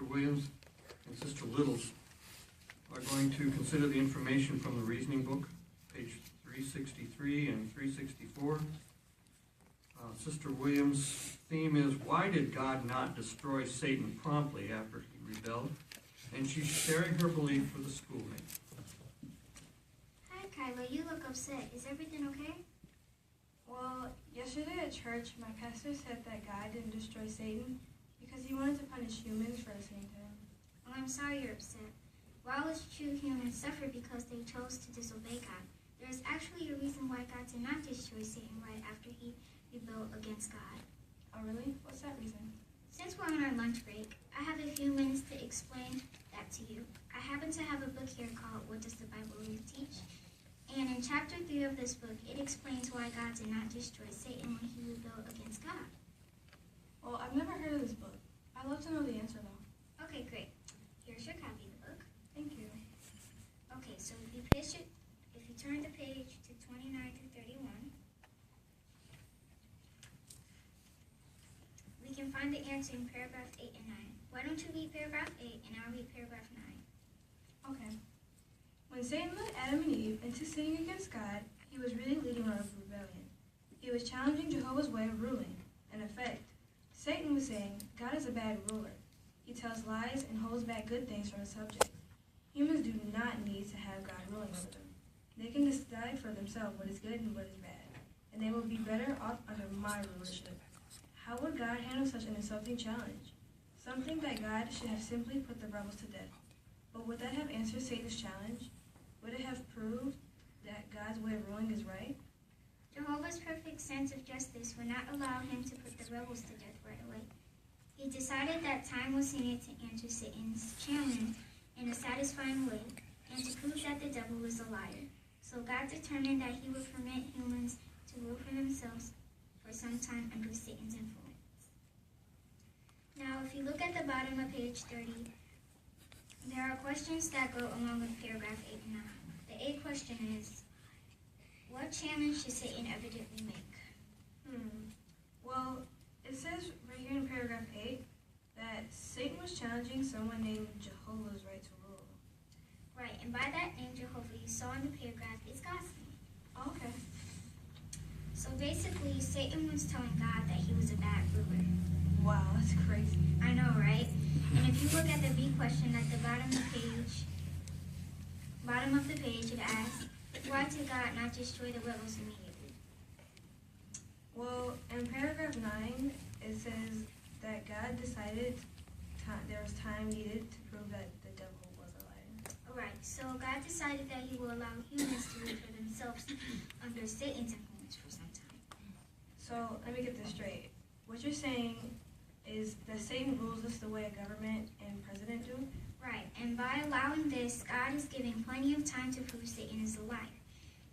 Sister Williams and Sister Littles are going to consider the information from the reasoning book, page 363 and 364. Sister Williams' theme is, why did God not destroy Satan promptly after he rebelled? And she's sharing her belief for the schoolmate. Hi, Kyla. You look upset. Is everything okay? Well, yesterday at church, my pastor said that God didn't destroy Satan because he wanted to punish humans for listening to him. Well, I'm sorry you're upset. While it's true humans suffer because they chose to disobey God, there is actually a reason why God did not destroy Satan right after he rebelled against God. Oh, really? What's that reason? Since we're on our lunch break, I have a few minutes to explain that to you. I happen to have a book here called What Does the Bible Really Teach? And in chapter 3 of this book, it explains why God did not destroy Satan when he rebelled against God. Well, I've never heard of this book. I'd love to know the answer, though. Okay, great. Here's your copy of the book. Thank you. Okay, so if you turn the page to 29 through 31, we can find the answer in paragraph 8 and 9. Why don't you read paragraph 8 and I'll read paragraph 9. Okay. When Satan led Adam and Eve into sinning against God, he was really leading on a rebellion. He was challenging Jehovah's way of ruling. In effect, Satan was saying, God is a bad ruler. He tells lies and holds back good things from his subjects. Humans do not need to have God ruling over them. They can decide for themselves what is good and what is bad, and they will be better off under my rulership. How would God handle such an insulting challenge? Something that God should have simply put the rebels to death. But would that have answered Satan's challenge? Would it have proved that God's way of ruling is right? Jehovah's perfect sense of justice would not allow him to put the rebels to death right away. He decided that time was needed to answer Satan's challenge in a satisfying way and to prove that the devil was a liar. So God determined that he would permit humans to rule for themselves for some time under Satan's influence. Now, if you look at the bottom of page 30, there are questions that go along with paragraph 8 and 9. The 8th question is, what challenge should Satan evidently make? Well, it says right here in paragraph 8 that Satan was challenging someone named Jehovah's right to rule. Right, and by that name Jehovah you saw in the paragraph, it's God's name. Oh, okay. So basically, Satan was telling God that he was a bad ruler. Wow, that's crazy. I know, right? And if you look at the B question at the bottom of the page, it asks, why did God not destroy the rebels immediately? Well, in paragraph 9, it says that God decided there was time needed to prove that the devil was a liar. Alright, so God decided that he will allow humans to rule for themselves under Satan's influence for some time. So, let me get this straight. What you're saying is that Satan rules us the way a government and president do? Right, and by allowing this, God is giving plenty of time to prove Satan is a liar,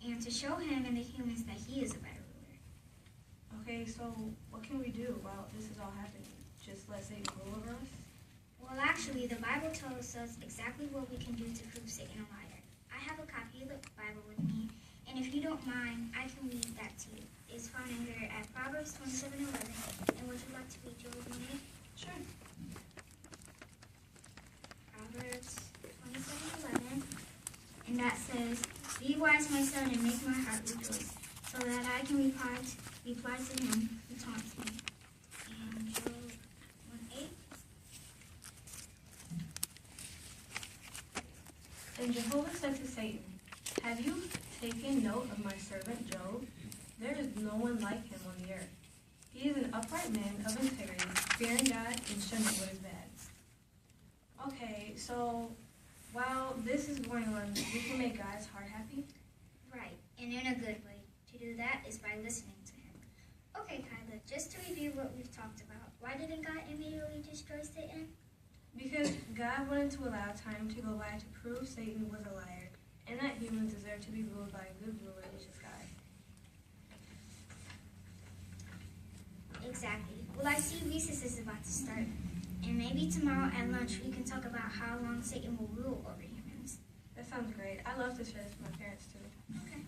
and to show him and the humans that he is a better ruler. Okay, so what can we do while this is all happening? Just let Satan rule over us? Well, actually, the Bible tells us exactly what we can do to prove Satan a liar. I have a copy of the Bible with me, and if you don't mind, I can read that to you. It's found in there at Proverbs 27:11. And would you like to read Joel with me? Sure. Proverbs 27:11, and that says, "Be wise, my son, and make my heart rejoice, so that I can reply to him who taunts me." And Joel 1:8. And Jehovah said to Satan, have you taken note of my servant Job? There is no one like him on the earth. He is an upright man of integrity, fearing God and shunning what is bad. Okay, so while this is going on, we can make God's heart happy? Right, and in a good way. To do that is by listening to him. Okay, Kyla, just to review what we've talked about, why didn't God immediately destroy Satan? Because God wanted to allow time to go by to prove Satan was a liar, and that humans deserve to be ruled by a good ruler, which is God. Exactly. Well, I see recess is about to start, and maybe tomorrow at lunch we can talk about how long Satan will rule over humans. That sounds great. I love to share this with my parents too. Okay.